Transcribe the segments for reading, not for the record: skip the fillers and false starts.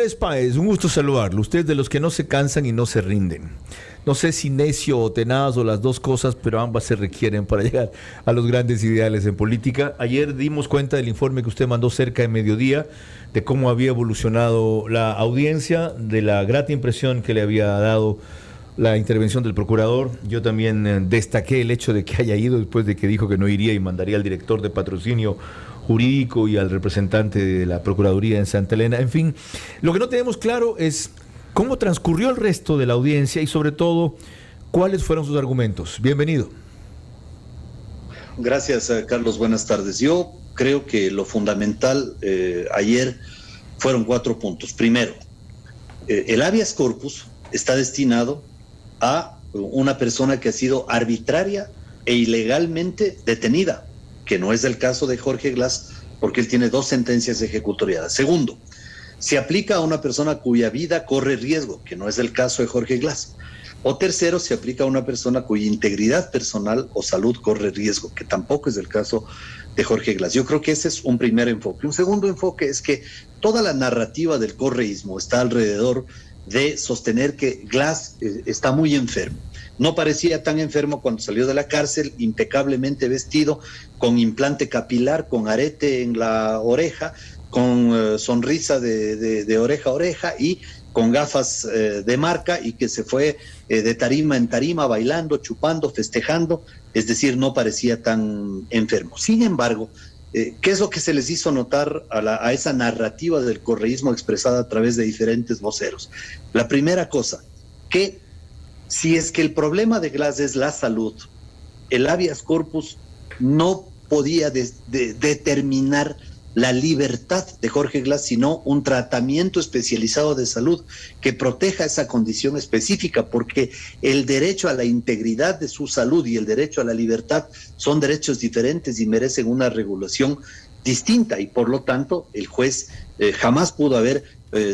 Glass Páez, un gusto saludarlo. Usted es de los que no se cansan y no se rinden. No sé si necio o tenaz o las dos cosas, pero ambas se requieren para llegar a los grandes ideales en política. Ayer dimos cuenta del informe que usted mandó cerca de mediodía, de cómo había evolucionado la audiencia, de la grata impresión que le había dado la intervención del procurador. Yo también destaqué el hecho de que haya ido después de que dijo que no iría y mandaría al director de patrocinio jurídico y al representante de la Procuraduría en Santa Elena. En fin, lo que no tenemos claro es cómo transcurrió el resto de la audiencia y sobre todo cuáles fueron sus argumentos. Bienvenido. Gracias, Carlos. Buenas tardes. Yo creo que lo fundamental ayer fueron 4 puntos. Primero, el habeas corpus está destinado a una persona que ha sido arbitraria e ilegalmente detenida, que no es el caso de Jorge Glass, porque él tiene 2 sentencias ejecutoriadas. Segundo, se aplica a una persona cuya vida corre riesgo, que no es el caso de Jorge Glass. O tercero, se aplica a una persona cuya integridad personal o salud corre riesgo, que tampoco es el caso de Jorge Glass. Yo creo que ese es un primer enfoque. Un segundo enfoque es que toda la narrativa del correísmo está alrededor de sostener que Glass está muy enfermo. No parecía tan enfermo cuando salió de la cárcel, impecablemente vestido, con implante capilar, con arete en la oreja, con sonrisa de oreja a oreja y con gafas de marca, y que se fue de tarima en tarima, bailando, chupando, festejando, es decir, no parecía tan enfermo. Sin embargo, ¿qué es lo que se les hizo notar a esa narrativa del correísmo expresada a través de diferentes voceros? La primera cosa, que si es que el problema de Glass es la salud, el habeas corpus no podía determinar la libertad de Jorge Glass, sino un tratamiento especializado de salud que proteja esa condición específica, porque el derecho a la integridad de su salud y el derecho a la libertad son derechos diferentes y merecen una regulación distinta, y por lo tanto el juez jamás pudo haber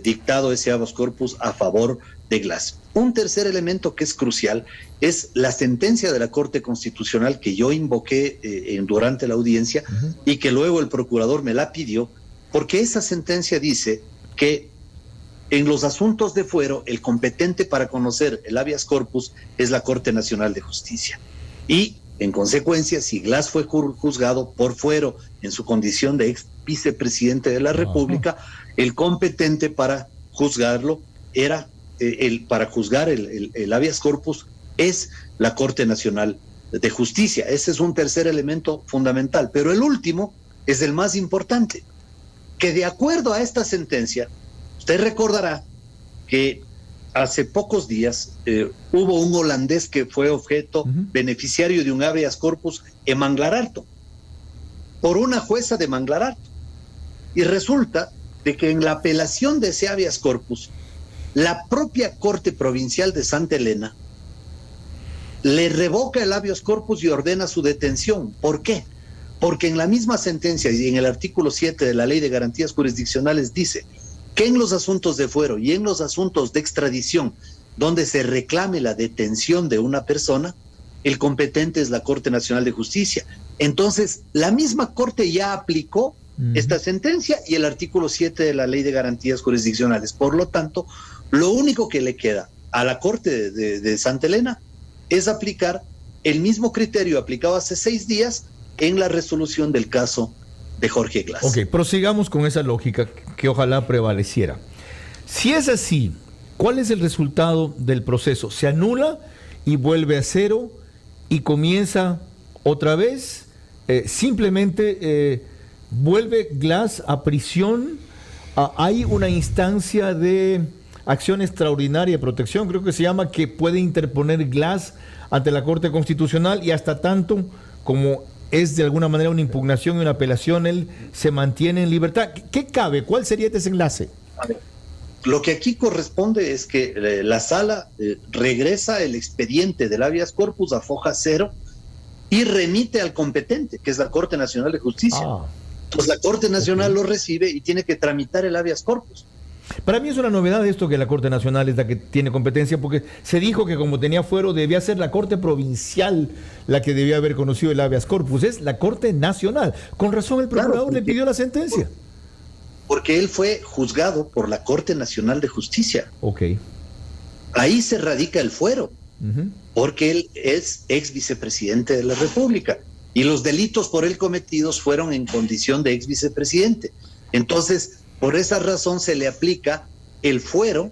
dictado ese habeas corpus a favor de Glass. Un tercer elemento que es crucial es la sentencia de la Corte Constitucional que yo invoqué durante la audiencia y que luego el procurador me la pidió, porque esa sentencia dice que en los asuntos de fuero el competente para conocer el habeas corpus es la Corte Nacional de Justicia. Y en consecuencia, si Glass fue juzgado por fuero en su condición de ex vicepresidente de la República, el competente para juzgarlo era para juzgar el habeas corpus es la Corte Nacional de Justicia. Ese es un tercer elemento fundamental. Pero el último es el más importante, que de acuerdo a esta sentencia, usted recordará que hace pocos días hubo un holandés que fue objeto beneficiario de un habeas corpus en Manglar Alto, por una jueza de Manglar Alto. Y resulta de que en la apelación de ese habeas corpus, la propia Corte Provincial de Santa Elena le revoca el habeas corpus y ordena su detención. ¿Por qué? Porque en la misma sentencia y en el artículo 7 de la Ley de Garantías Jurisdiccionales dice que en los asuntos de fuero y en los asuntos de extradición donde se reclame la detención de una persona, el competente es la Corte Nacional de Justicia. Entonces, la misma Corte ya aplicó esta sentencia y el artículo 7 de la Ley de Garantías Jurisdiccionales. Por lo tanto, lo único que le queda a la Corte de Santa Elena es aplicar el mismo criterio aplicado hace 6 días en la resolución del caso de Jorge Glass. Ok, prosigamos con esa lógica que ojalá prevaleciera. Si es así, ¿cuál es el resultado del proceso? ¿Se anula y vuelve a cero y comienza otra vez? Simplemente vuelve Glass a prisión. Hay una instancia de acción extraordinaria de protección, creo que se llama, que puede interponer Glass ante la Corte Constitucional, y hasta tanto como es de alguna manera una impugnación y una apelación, él se mantiene en libertad. ¿Qué cabe? ¿Cuál sería este desenlace? A ver, lo que aquí corresponde es que la sala regresa el expediente del habeas corpus a foja cero y remite al competente, que es la Corte Nacional de Justicia. Pues la Corte Nacional lo recibe y tiene que tramitar el habeas corpus. Para mí es una novedad esto, que la Corte Nacional es la que tiene competencia, porque se dijo que como tenía fuero debía ser la Corte Provincial la que debía haber conocido el habeas corpus. Es la Corte Nacional. Con razón el procurador le pidió la sentencia. porque él fue juzgado por la Corte Nacional de Justicia. Ok. Ahí se radica el fuero, porque él es ex vicepresidente de la República y los delitos por él cometidos fueron en condición de ex vicepresidente. Entonces, por esa razón se le aplica el fuero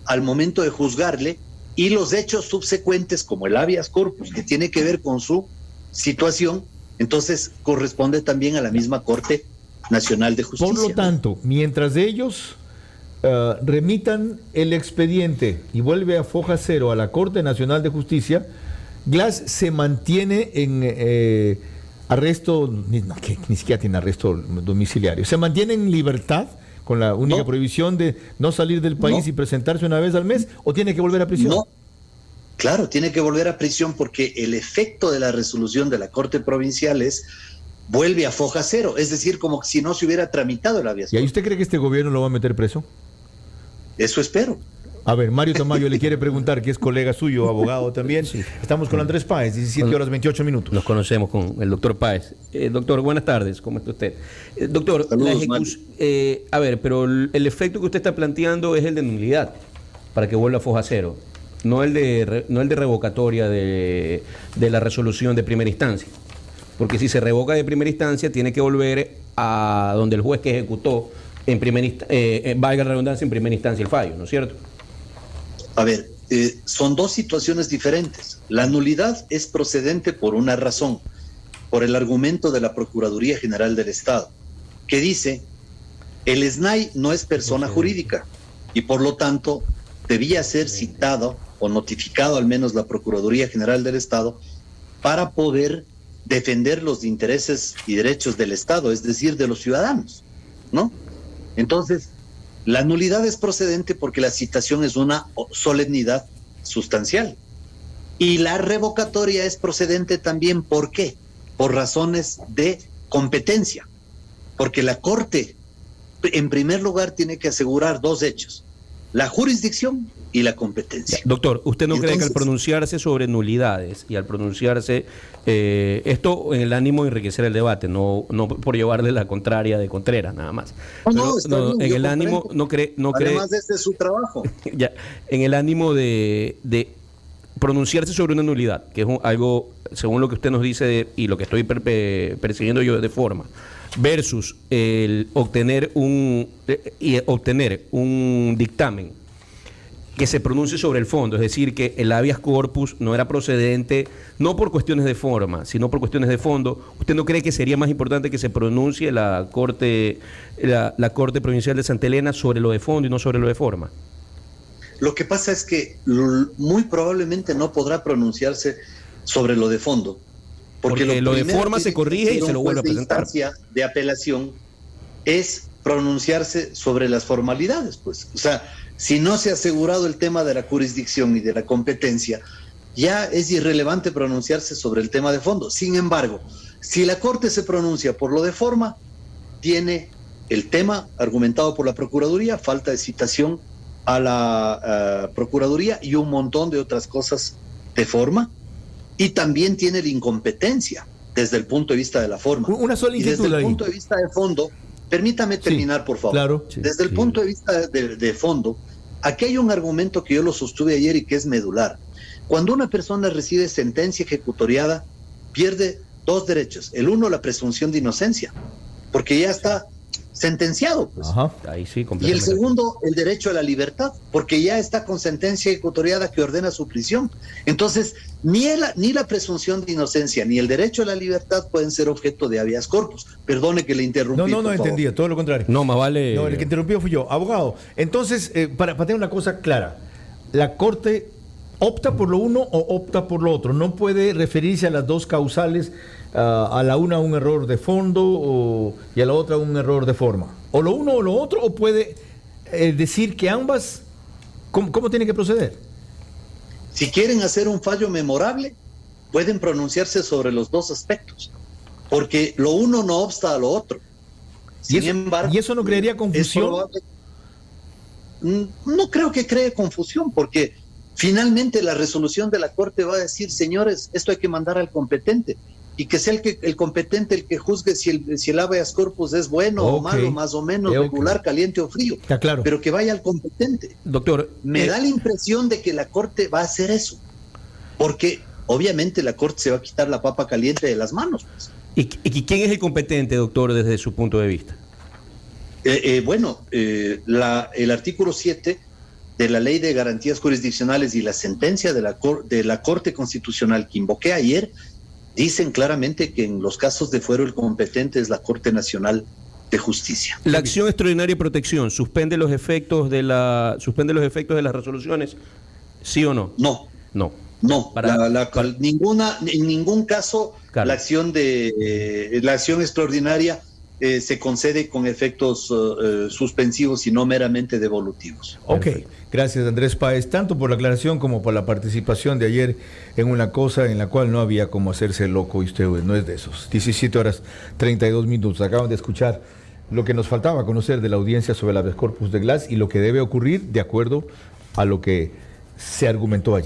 al momento de juzgarle, y los hechos subsecuentes, como el habeas corpus, que tiene que ver con su situación, entonces corresponde también a la misma Corte Nacional de Justicia. Por lo tanto, mientras ellos remitan el expediente y vuelve a foja cero a la Corte Nacional de Justicia, Glass se mantiene en arresto, que ni siquiera tiene arresto domiciliario, se mantiene en libertad con la única prohibición de no salir del país y presentarse una vez al mes, ¿o tiene que volver a prisión? No, claro, tiene que volver a prisión porque el efecto de la resolución de la Corte Provincial es vuelve a foja cero, es decir, como si no se hubiera tramitado el habeas corpus. ¿Y ahí usted cree que este gobierno lo va a meter preso? Eso espero. A ver, Mario Tamayo le quiere preguntar, que es colega suyo, abogado también. Sí. Estamos con Andrés Páez, 17:28. Nos conocemos con el doctor Páez. Doctor, buenas tardes, ¿cómo está usted? Doctor, saludos, a ver, pero el efecto que usted está planteando es el de nulidad, para que vuelva a foja cero, no el de revocatoria de la resolución de primera instancia. Porque si se revoca de primera instancia, tiene que volver a donde el juez que ejecutó, valga la redundancia, en primera instancia el fallo, ¿no es cierto? A ver, son dos situaciones diferentes. La nulidad es procedente por una razón, por el argumento de la Procuraduría General del Estado, que dice, el SNAI no es persona jurídica y por lo tanto debía ser citado o notificado al menos la Procuraduría General del Estado para poder defender los intereses y derechos del Estado, es decir, de los ciudadanos, ¿no? Entonces, la nulidad es procedente porque la citación es una solemnidad sustancial. Y la revocatoria es procedente también, ¿por qué? Por razones de competencia. Porque la Corte, en primer lugar, tiene que asegurar dos hechos: la jurisdicción y la competencia. Doctor, ¿usted no cree que al pronunciarse sobre nulidades y al pronunciarse, esto en el ánimo de enriquecer el debate, no por llevarle la contraria de Contreras, nada más? No, en el ánimo, no cree... Además, este es su trabajo. Ya, en el ánimo de pronunciarse sobre una nulidad, que es algo, según lo que usted nos dice y lo que estoy persiguiendo yo de forma, versus el obtener un dictamen que se pronuncie sobre el fondo, es decir, que el habeas corpus no era procedente, no por cuestiones de forma, sino por cuestiones de fondo. ¿Usted no cree que sería más importante que se pronuncie la Corte Provincial de Santa Elena sobre lo de fondo y no sobre lo de forma? Lo que pasa es que muy probablemente no podrá pronunciarse sobre lo de fondo, porque lo de forma se corrige y se lo vuelve a presentar. La instancia de apelación es pronunciarse sobre las formalidades, pues. O sea, si no se ha asegurado el tema de la jurisdicción y de la competencia, ya es irrelevante pronunciarse sobre el tema de fondo. Sin embargo, si la Corte se pronuncia por lo de forma, tiene el tema argumentado por la Procuraduría, falta de citación a la Procuraduría y un montón de otras cosas de forma, y también tiene la incompetencia desde el punto de vista de la forma. Una sola inquietud. Y desde el punto de vista de fondo, permítame terminar, por favor. Claro. Desde el punto de vista de fondo, aquí hay un argumento que yo lo sostuve ayer y que es medular. Cuando una persona recibe sentencia ejecutoriada, pierde dos derechos. El uno, la presunción de inocencia, porque ya está sentenciado, pues. Ajá. Ahí sí, y el segundo, el derecho a la libertad, porque ya está con sentencia ejecutoriada que ordena su prisión. Entonces, ni la presunción de inocencia ni el derecho a la libertad pueden ser objeto de habeas corpus. Perdone que le interrumpí. No entendía, todo lo contrario. No, más vale... No, el que interrumpió fui yo. Abogado, entonces, para tener una cosa clara, la Corte opta por lo uno o opta por lo otro. No puede referirse a las dos causales, a la una un error de fondo y a la otra un error de forma. O lo uno o lo otro, o puede decir que ambas. ¿Cómo tiene que proceder? Si quieren hacer un fallo memorable, pueden pronunciarse sobre los dos aspectos, porque lo uno no obsta a lo otro. Sin embargo, ¿y eso no crearía confusión? No creo que cree confusión, porque finalmente la resolución de la Corte va a decir, señores, esto hay que mandar al competente. y que sea el competente el que juzgue si el habeas corpus es bueno o malo, más o menos, regular, caliente o frío. Está claro. Pero que vaya al competente. Doctor, Me da la impresión de que la Corte va a hacer eso, porque obviamente la Corte se va a quitar la papa caliente de las manos. Pues. ¿Y quién es el competente, doctor, desde su punto de vista? El artículo 7 de la Ley de Garantías Jurisdiccionales y la sentencia de la Corte Constitucional que invoqué ayer dicen claramente que en los casos de fuero el competente es la Corte Nacional de Justicia. La acción extraordinaria de protección suspende los efectos de las resoluciones, ¿sí o no? No. No. En ningún caso claro. la acción extraordinaria se concede con efectos suspensivos y no meramente devolutivos. Ok, gracias Andrés Páez, tanto por la aclaración como por la participación de ayer en una cosa en la cual no había como hacerse loco y usted no es de esos. 17:32. Acaban de escuchar lo que nos faltaba conocer de la audiencia sobre el habeas corpus de Glass y lo que debe ocurrir de acuerdo a lo que se argumentó ayer.